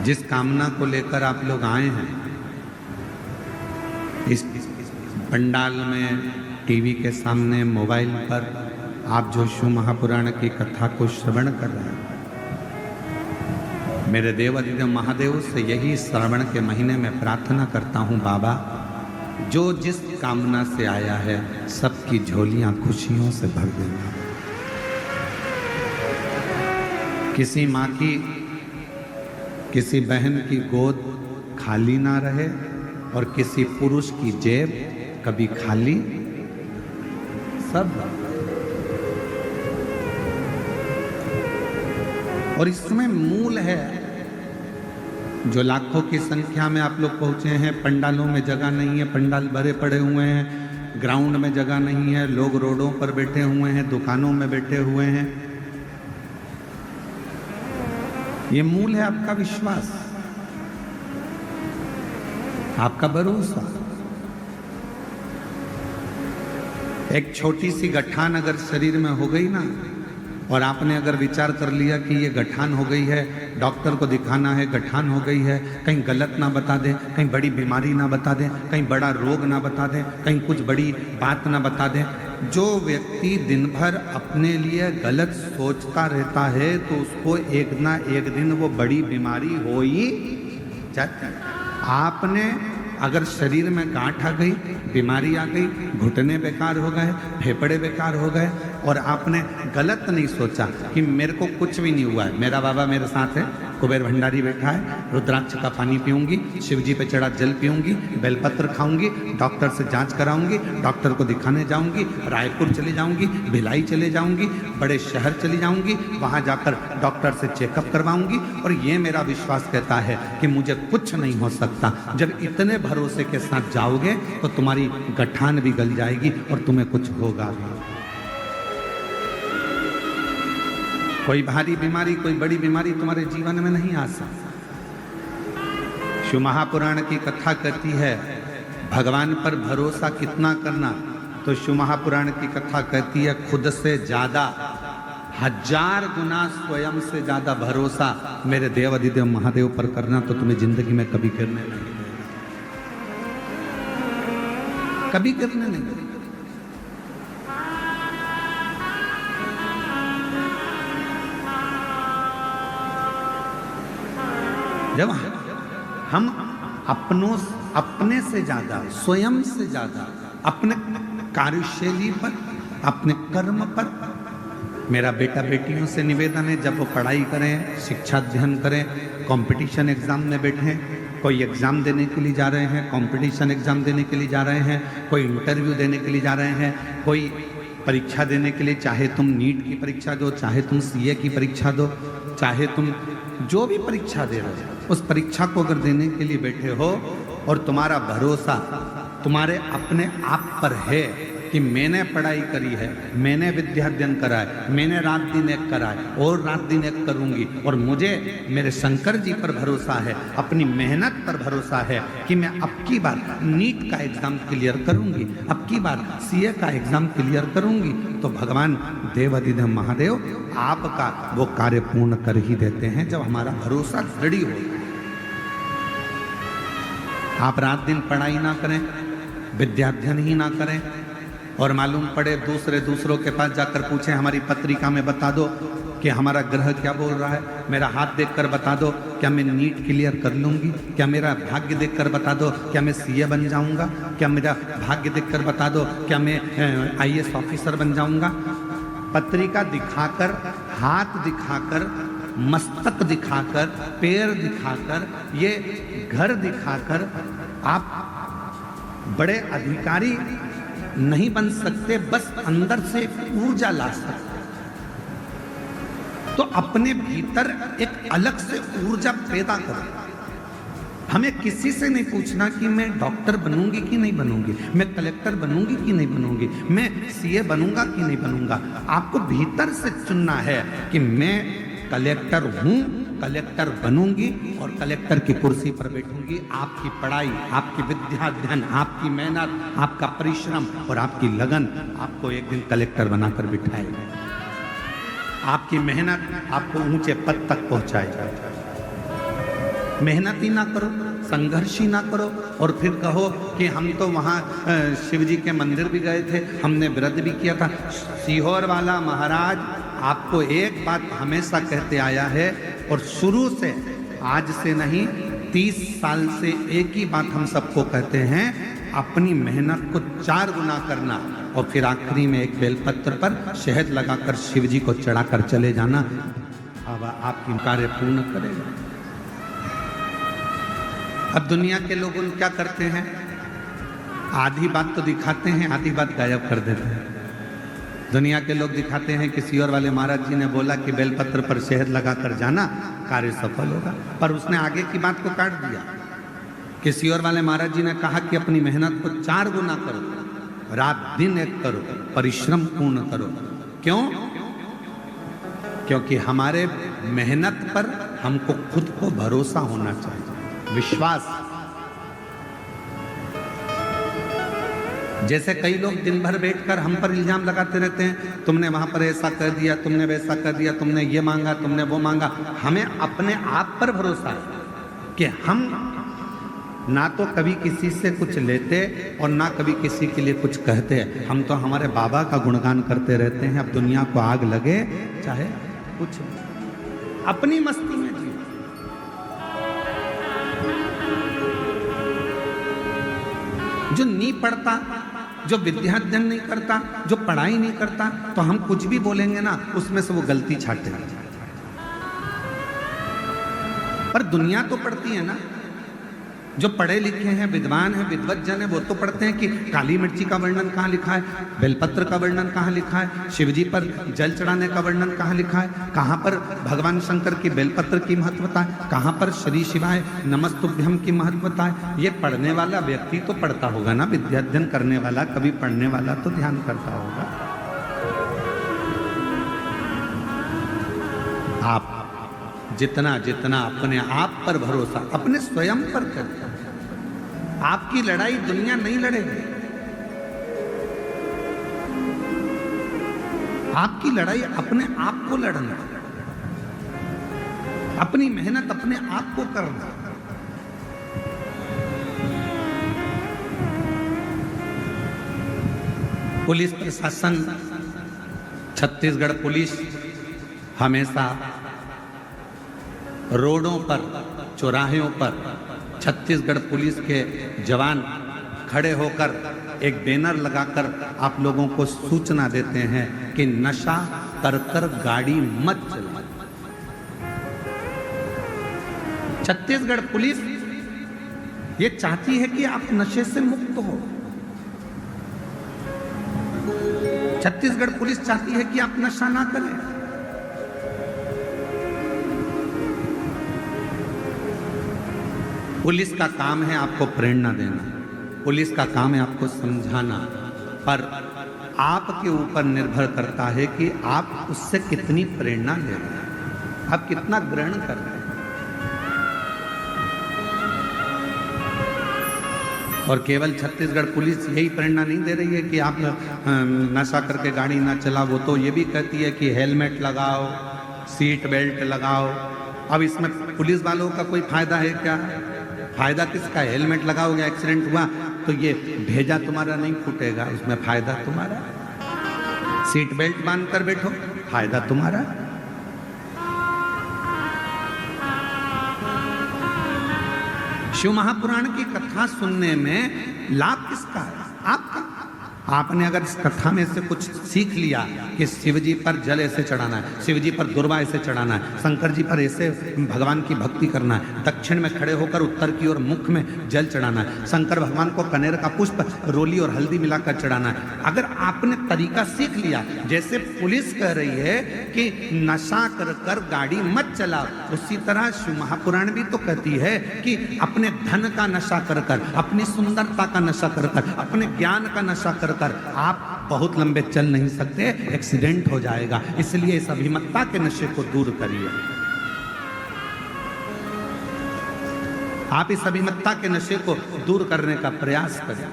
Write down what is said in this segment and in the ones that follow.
जिस कामना को लेकर आप लोग आए हैं, इस पंडाल में, टीवी के सामने, मोबाइल पर आप जो शिव महापुराण की कथा को श्रवण कर रहे हैं, मेरे देवाधिदेव महादेव से यही श्रावण के महीने में प्रार्थना करता हूँ, बाबा जो जिस कामना से आया है सबकी झोलियां खुशियों से भर देना। किसी माँ की, किसी बहन की गोद खाली ना रहे और किसी पुरुष की जेब कभी खाली, सब। और इसमें मूल है, जो लाखों की संख्या में आप लोग पहुंचे हैं, पंडालों में जगह नहीं है, पंडाल भरे पड़े हुए हैं, ग्राउंड में जगह नहीं है, लोग रोडों पर बैठे हुए हैं, दुकानों में बैठे हुए हैं। ये मूल है आपका विश्वास, आपका भरोसा। एक छोटी सी गठान अगर शरीर में हो गई ना, और आपने अगर विचार कर लिया कि ये गठान हो गई है, डॉक्टर को दिखाना है, गठान हो गई है, कहीं गलत ना बता दें, कहीं बड़ी बीमारी ना बता दें, कहीं बड़ा रोग ना बता दें, कहीं कुछ बड़ी बात ना बता दें। जो व्यक्ति दिन भर अपने लिए गलत सोचता रहता है तो उसको एक ना एक दिन वो बड़ी बीमारी हो ही जाती है। आपने अगर शरीर में गांठ आ गई, बीमारी आ गई, घुटने बेकार हो गए, फेफड़े बेकार हो गए, और आपने गलत नहीं सोचा कि मेरे को कुछ भी नहीं हुआ है, मेरा बाबा मेरे साथ है, कुबेर भंडारी बैठा है, रुद्राक्ष का पानी पीऊंगी, शिव जी पे चढ़ा जल पीऊंगी, बेलपत्र खाऊंगी, डॉक्टर से जांच कराऊंगी, डॉक्टर को दिखाने जाऊंगी, रायपुर चले जाऊंगी, भिलाई चले जाऊंगी, बड़े शहर चली जाऊंगी, वहां जाकर डॉक्टर से चेकअप करवाऊंगी, और ये मेरा विश्वास कहता है कि मुझे कुछ नहीं हो सकता। जब इतने भरोसे के साथ जाओगे तो तुम्हारी गठान भी गल जाएगी और तुम्हें कुछ होगा भी। कोई भारी बीमारी, कोई बड़ी बीमारी तुम्हारे जीवन में नहीं आ सकती। शिव महापुराण की कथा कहती है भगवान पर भरोसा कितना करना, तो शिव महापुराण की कथा कहती है खुद से ज्यादा, 1000 गुना स्वयं से ज्यादा भरोसा मेरे देव अधिदेव महादेव पर करना, तो तुम्हें जिंदगी में कभी करने नहीं, कभी करने नहीं। जब हम अपने से ज्यादा, स्वयं से ज्यादा, अपने कार्यशैली पर, अपने कर्म पर, मेरा बेटा बेटियों से निवेदन है जब वो पढ़ाई करें, शिक्षा अध्ययन करें, कंपटीशन एग्जाम में बैठें, कोई एग्जाम देने के लिए जा रहे हैं, कंपटीशन एग्जाम देने के लिए जा रहे हैं, कोई इंटरव्यू देने के लिए जा रहे हैं, कोई परीक्षा देने के लिए, चाहे तुम नीट की परीक्षा दो, चाहे तुम सीए की परीक्षा दो, चाहे तुम जो भी परीक्षा दे रहे हो, उस परीक्षा को अगर देने के लिए बैठे हो और तुम्हारा भरोसा तुम्हारे अपने आप पर है कि मैंने पढ़ाई करी है, मैंने विद्या अध्ययन करा है, मैंने रात दिन एक करा है और रात दिन एक करूंगी, और मुझे मेरे शंकर जी पर भरोसा है, अपनी मेहनत पर भरोसा है कि मैं अब की बार नीट का एग्जाम क्लियर करूंगी, अब की बार सीए का एग्जाम क्लियर करूंगी, तो भगवान देवाधिदेव महादेव आपका वो कार्य पूर्ण कर ही देते हैं जब हमारा भरोसा दृढ़ हो। आप रात दिन पढ़ाई ना करें, विद्याध्ययन ही ना करें, और मालूम पड़े दूसरों के पास जाकर पूछें हमारी पत्रिका में बता दो कि हमारा ग्रह क्या बोल रहा है, मेरा हाथ देखकर बता दो क्या मैं नीट क्लियर कर लूँगी, क्या मेरा भाग्य देखकर बता दो क्या मैं सीए बन जाऊँगा, क्या मेरा भाग्य देखकर बता दो क्या मैं आईएएस ऑफिसर बन जाऊँगा। पत्रिका दिखाकर, हाथ दिखाकर, मस्तक दिखाकर, पैर दिखाकर, ये घर दिखाकर आप बड़े अधिकारी नहीं बन सकते, बस अंदर से ऊर्जा ला सकते। तो अपने भीतर एक अलग से ऊर्जा पैदा करो। हमें किसी से नहीं पूछना कि मैं डॉक्टर बनूंगी कि नहीं बनूंगी, मैं कलेक्टर बनूंगी कि नहीं बनूंगी, मैं सीए बनूंगा कि नहीं बनूंगा। आपको भीतर से चुनना है कि मैं कलेक्टर हूं, कलेक्टर बनूंगी और कलेक्टर की कुर्सी पर बैठूंगी। आपकी पढ़ाई, आपकी विद्या अध्ययन, आपकी मेहनत, आपका परिश्रम और आपकी लगन आपको एक दिन कलेक्टर बनाकर बिठाएगा। आपकी मेहनत आपको ऊंचे पद तक पहुंचाएगा। मेहनत ही ना करो, संघर्ष ही ना करो, और फिर कहो कि हम तो वहाँ शिव जी के मंदिर भी गए थे, हमने व्रत भी किया था। सीहोर वाला महाराज आपको एक बात हमेशा कहते आया है, और शुरू से, आज से नहीं 30 साल से एक ही बात हम सबको कहते हैं, अपनी मेहनत को 4 गुना करना, और फिर आखिरी में एक बेलपत्र पर शहद लगाकर शिव जी को चढ़ाकर चले जाना। अब आपकी कार्य पूर्ण करेगा। अब दुनिया के लोग क्या करते हैं, आधी बात तो दिखाते हैं, आधी बात गायब कर देते हैं। दुनिया के लोग दिखाते हैं कि सीहोर वाले महाराज जी ने बोला कि बेलपत्र पर शहद लगाकर जाना, कार्य सफल होगा, पर उसने आगे की बात को काट दिया कि सीहोर वाले महाराज जी ने कहा कि अपनी मेहनत को 4 गुना करो, रात दिन एक करो, परिश्रम पूर्ण करो। क्यों? क्योंकि हमारे मेहनत पर हमको खुद को भरोसा होना चाहिए, विश्वास। जैसे कई लोग दिन भर बैठकर हम पर इल्जाम लगाते रहते हैं, तुमने वहां पर ऐसा कर दिया, तुमने वैसा कर दिया, तुमने ये मांगा, तुमने वो मांगा। हमें अपने आप पर भरोसा है कि हम ना तो कभी किसी से कुछ लेते और ना कभी किसी के लिए कुछ कहते। हम तो हमारे बाबा का गुणगान करते रहते हैं। अब दुनिया को आग लगे चाहे कुछ, अपनी मस्ती में जियो। जो नहीं पढ़ता, जो विद्या अध्ययन नहीं करता, जो पढ़ाई नहीं करता, तो हम कुछ भी बोलेंगे ना, उसमें से वो गलती छाटे। पर दुनिया तो पढ़ती है ना, जो पढ़े लिखे हैं, विद्वान हैं, विद्वत जन है, वो तो पढ़ते हैं कि काली मिर्ची का वर्णन कहाँ लिखा है, बेलपत्र का वर्णन कहाँ लिखा है, शिवजी पर जल चढ़ाने का वर्णन कहाँ लिखा है, कहाँ पर भगवान शंकर की बेलपत्र की महत्वता है, कहाँ पर श्री शिवाय नमस्तुभ्यम की महत्वता है। ये पढ़ने वाला व्यक्ति तो पढ़ता होगा ना, विद्या अध्ययन करने वाला, कभी पढ़ने वाला तो ध्यान करता होगा। आप जितना जितना अपने आप पर भरोसा, अपने स्वयं पर करते, आपकी लड़ाई दुनिया नहीं लड़ेगी। आपकी लड़ाई अपने आप को लड़ना, अपनी मेहनत अपने आप को करना। पुलिस प्रशासन, छत्तीसगढ़ पुलिस हमेशा रोडों पर, चौराहों पर छत्तीसगढ़ पुलिस के जवान खड़े होकर एक बैनर लगाकर आप लोगों को सूचना देते हैं कि नशा कर कर गाड़ी मत चलाओ। छत्तीसगढ़ पुलिस ये चाहती है कि आप नशे से मुक्त हो। छत्तीसगढ़ पुलिस चाहती है कि आप नशा ना करें। पुलिस का काम है आपको प्रेरणा देना, पुलिस का काम है आपको समझाना, पर आपके ऊपर निर्भर करता है कि आप उससे कितनी प्रेरणा ले रहे हैं, आप कितना ग्रहण कर रहे हैं। और केवल छत्तीसगढ़ पुलिस यही प्रेरणा नहीं दे रही है कि आप नशा करके गाड़ी ना चलाओ, वो तो ये भी कहती है कि हेलमेट लगाओ, सीट बेल्ट लगाओ। अब इसमें पुलिस वालों का कोई फायदा है क्या? फायदा किसका? हेलमेट लगाओगे, एक्सीडेंट हुआ तो ये भेजा तुम्हारा नहीं फूटेगा, इसमें फायदा तुम्हारा। सीट बेल्ट बांध कर बैठो, फायदा तुम्हारा। शिव महापुराण की कथा सुनने में लाभ किसका है? आपका। आपने अगर इस कथा में से कुछ सीख लिया कि शिव जी पर जल ऐसे चढ़ाना है, शिव जी पर दुर्वा ऐसे चढ़ाना है, शंकर जी पर ऐसे भगवान की भक्ति करना है, दक्षिण में खड़े होकर उत्तर की ओर मुख में जल चढ़ाना है, शंकर भगवान को कनेर का पुष्प रोली और हल्दी मिलाकर चढ़ाना है, अगर आपने तरीका सीख लिया, जैसे पुलिस कह रही है कि नशा कर कर गाड़ी मत चलाओ, उसी तरह शिव महापुराण भी तो कहती है कि अपने धन का नशा कर कर, अपनी सुंदरता का नशा कर कर, अपने ज्ञान का नशा कर कर आप बहुत लंबे चल नहीं सकते, एक्सीडेंट हो जाएगा। इसलिए इस अभिमत्ता के नशे को दूर करिए। आप इस अभिमत्ता के नशे को दूर करने का प्रयास करिए।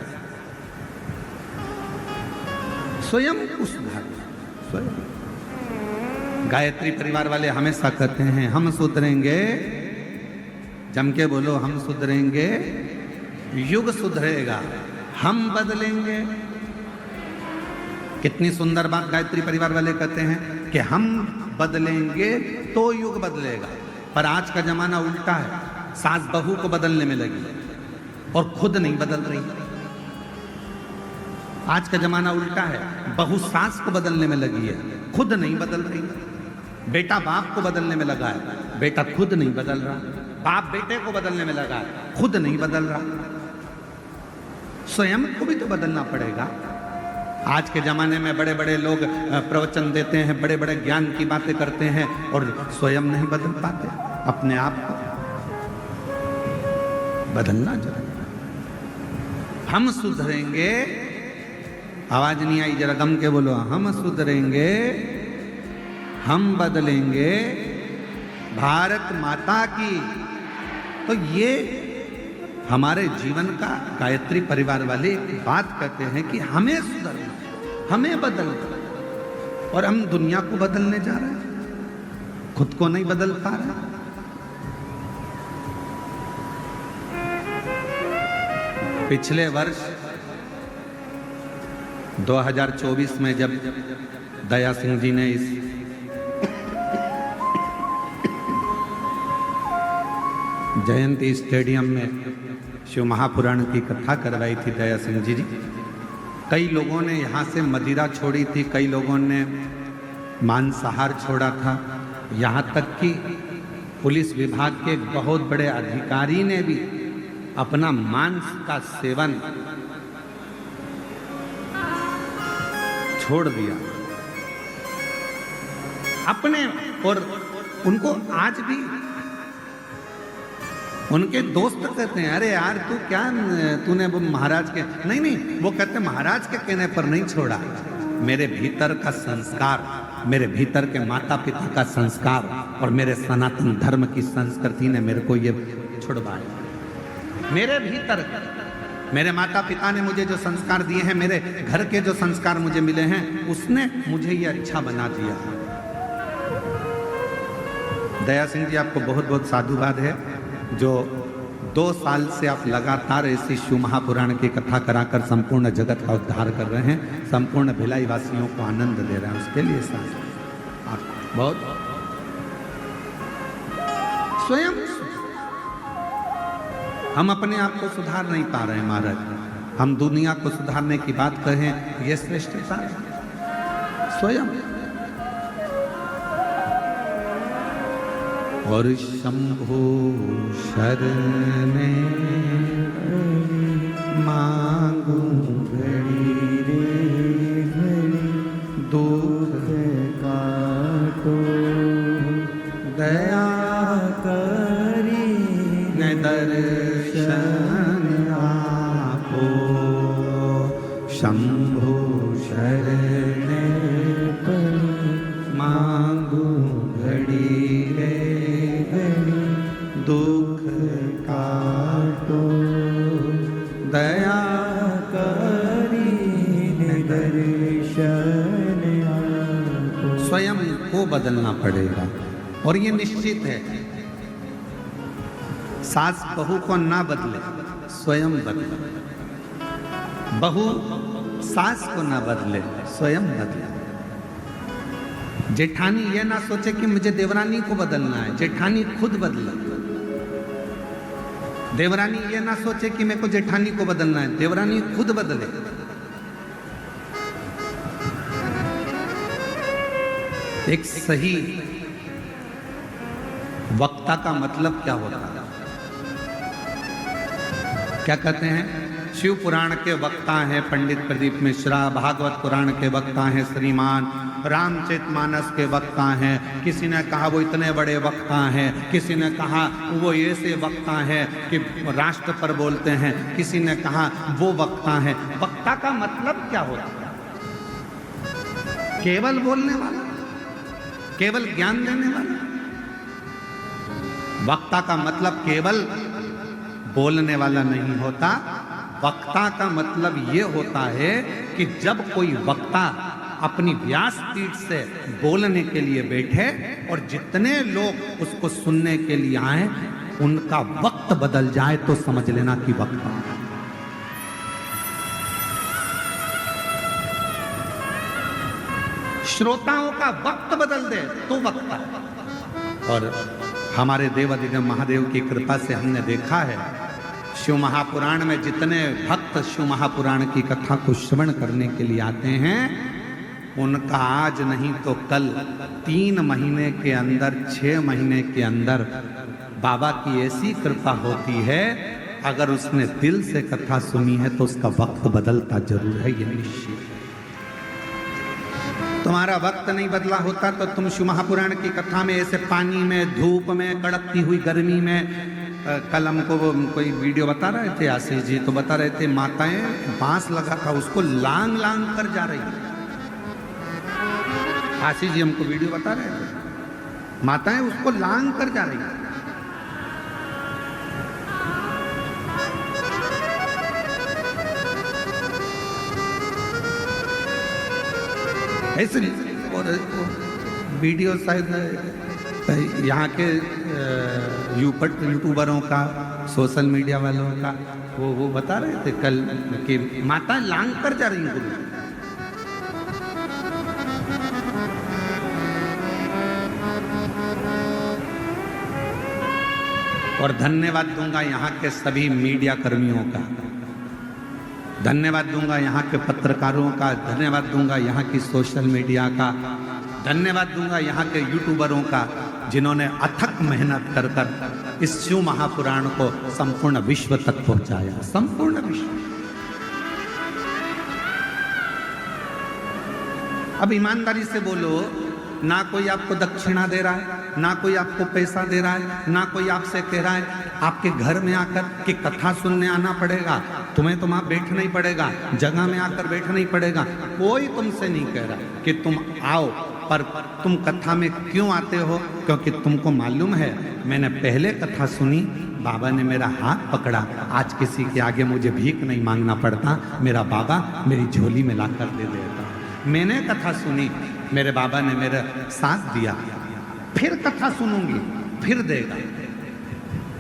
स्वयं को सुधारिए, स्वयं। गायत्री परिवार वाले हमेशा कहते हैं हम सुधरेंगे जम के बोलो, हम सुधरेंगे, युग सुधरेगा, हम बदलेंगे। कितनी सुंदर बात गायत्री परिवार वाले कहते हैं कि हम बदलेंगे तो युग बदलेगा। पर आज का जमाना उल्टा है, सास बहू को बदलने में लगी और खुद नहीं बदल रही। आज का जमाना उल्टा है, बहू सास को बदलने में लगी है, खुद नहीं बदल रही। बेटा बाप को बदलने में लगा है, बेटा खुद नहीं बदल रहा। बाप बेटे को बदलने में लगा है, खुद नहीं बदल रहा। स्वयं को भी तो बदलना पड़ेगा। आज के जमाने में बड़े बड़े लोग प्रवचन देते हैं, बड़े बड़े ज्ञान की बातें करते हैं और स्वयं नहीं बदल पाते। अपने आप को बदलना चाहिए। हम सुधरेंगे, आवाज नहीं आई, जरा दम के बोलो, हम सुधरेंगे, हम बदलेंगे भारत माता की। तो ये हमारे जीवन का गायत्री परिवार वाले एक बात कहते हैं कि हमें सुधरना, हमें बदलना, और हम दुनिया को बदलने जा रहे हैं, खुद को नहीं बदल पा रहे। पिछले वर्ष 2024 में जब दया सिंह जी ने इस जयंती स्टेडियम में शिव महापुराण की कथा करवाई थी दया सिंह जी, कई लोगों ने यहाँ से मदिरा छोड़ी थी, कई लोगों ने मांसाहार छोड़ा था। यहाँ तक कि पुलिस विभाग के एक बहुत बड़े अधिकारी ने भी अपना मांस का सेवन छोड़ दिया अपने। और उनको आज भी उनके दोस्त कहते हैं, अरे यार तू क्या, तूने वो महाराज के, नहीं, वो कहते महाराज के कहने पर नहीं छोड़ा, मेरे भीतर का संस्कार, मेरे भीतर के माता पिता का संस्कार और मेरे सनातन धर्म की संस्कृति ने मेरे को ये छुड़वाया। मेरे भीतर, मेरे माता पिता ने मुझे जो संस्कार दिए हैं, मेरे घर के जो संस्कार मुझे मिले हैं, उसने मुझे ये अच्छा बना दिया। दया सिंह जी, आपको बहुत बहुत साधुवाद है जो 2 साल से आप लगातार ऐसी शिव महापुराण की कथा कराकर संपूर्ण जगत का उद्धार कर रहे हैं, संपूर्ण भिलाई वासियों को आनंद दे रहे हैं। उसके लिए आप बहुत स्वयं हम अपने आप को सुधार नहीं पा रहे हैं महाराज। हम दुनिया को सुधारने की बात कहें, ये श्रेष्ठता स्वयं। और शंभो शरणे मांगू घड़ी रे घड़ी, दुख काटो दया करी न दर्शन आपो। शंभो शरणे मांगू घड़ी रे दुख काटो दया करी दर्शन आपो। स्वयं को बदलना पड़ेगा और ये निश्चित है। सास बहू को ना बदले, स्वयं बदले। बहू सास को ना बदले, स्वयं बदले। जेठानी ये ना सोचे कि मुझे देवरानी को बदलना है, जेठानी खुद बदले। देवरानी ये ना सोचे कि मेरे को जेठानी को बदलना है, देवरानी खुद बदले। एक सही वक्ता का मतलब क्या होता है? क्या कहते हैं? शिव पुराण के वक्ता हैं पंडित प्रदीप मिश्रा, भागवत पुराण के वक्ता हैं श्रीमान, रामचरितमानस के वक्ता हैं। किसी ने कहा वो इतने बड़े वक्ता हैं, किसी ने कहा वो ऐसे वक्ता हैं कि राष्ट्र पर बोलते हैं, किसी ने कहा वो वक्ता है। वक्ता का मतलब क्या होता है? केवल बोलने वाला, केवल ज्ञान देने वाला। वक्ता का मतलब केवल बोलने वाला नहीं होता। वक्ता का मतलब ये होता है कि जब कोई वक्ता अपनी व्यासपीठ से बोलने के लिए बैठे और जितने लोग उसको सुनने के लिए आए, उनका वक्त बदल जाए तो समझ लेना कि वक्त आ गया। श्रोताओं का वक्त बदल दे तो वक्त आए। और हमारे देवादिदेव महादेव की कृपा से हमने देखा है, शिव महापुराण में जितने भक्त शिव महापुराण की कथा को श्रवण करने के लिए आते हैं, उनका आज नहीं तो कल 3 महीने के अंदर, 6 महीने के अंदर बाबा की ऐसी कृपा होती है, अगर उसने दिल से कथा सुनी है तो उसका वक्त बदलता जरूर है, ये निश्चित। तुम्हारा वक्त नहीं बदला होता तो तुम शिव महापुराण की कथा में ऐसे पानी में, धूप में, कड़कती हुई गर्मी में, कल हमको वो कोई वीडियो बता रहे थे आशीष जी, तो बता रहे थे माताएं बांस लगा था उसको लांग लांग कर जा रही थी। आशीष जी हमको वीडियो बता रहे थे, माताएं उसको लांग कर जा रही थी। ऐसे और वीडियो शायद यहाँ के यूट्यूबरों का, सोशल मीडिया वालों का, वो बता रहे थे कल कि माता लांग कर जा रही हैं। और धन्यवाद दूंगा यहाँ के सभी मीडिया कर्मियों का, धन्यवाद दूंगा यहाँ के पत्रकारों का, धन्यवाद दूंगा यहाँ की सोशल मीडिया का, धन्यवाद दूंगा यहाँ के यूट्यूबरों का, जिन्होंने अथक मेहनत कर कर इस शिव महापुराण को संपूर्ण विश्व तक पहुंचाया, संपूर्ण विश्व। अब ईमानदारी से बोलो, ना कोई आपको दक्षिणा दे रहा है, ना कोई आपको पैसा दे रहा है, ना कोई आपसे कह रहा है आपके घर में आकर कि कथा सुनने आना पड़ेगा, तुम्हें तो वहां बैठना ही पड़ेगा, जगह में आकर बैठना ही पड़ेगा। कोई तुमसे नहीं कह रहा कि तुम आओ, पर तुम कथा में क्यों आते हो? क्योंकि तुमको मालूम है मैंने पहले कथा सुनी, बाबा ने मेरा हाथ पकड़ा, आज किसी के आगे मुझे भीख नहीं मांगना पड़ता, मेरा बाबा मेरी झोली में लाकर दे देता। मैंने कथा सुनी, मेरे बाबा ने मेरा साथ दिया, फिर कथा सुनूंगी, फिर देगा,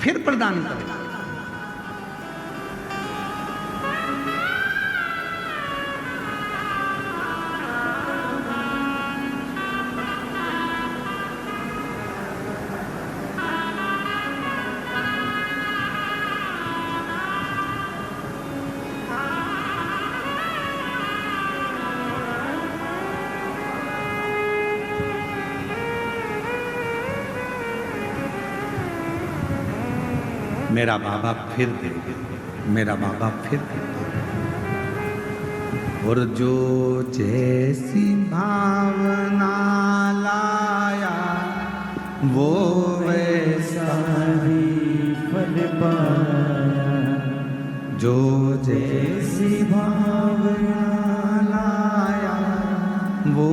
फिर प्रदान करेगा। मेरा बाबा फिर देगा, मेरा बाबा फिर देगा। और जो जैसी भावना लाया वो वैसा ही फल पाया, जो जैसी भावना लाया वो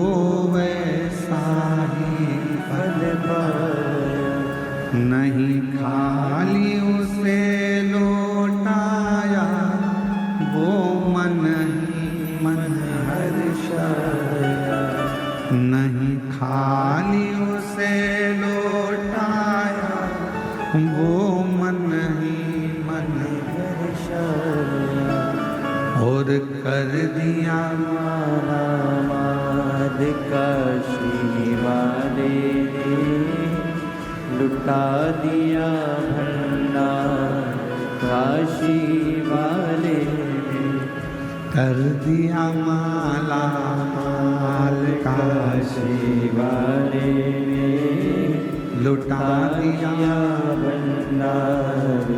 वैसा ही फल पाया। नहीं खाली उसे लौटाया वो मन ही मन हर्षाया। नहीं खाली उसे लौटाया वो मन ही मन हर्षाया। और कर दिया माद काशी वाले, लुटा दिया भंडार काशी वाले, कर दिया माला माल काशी वाले, लुटा दिया भंडार।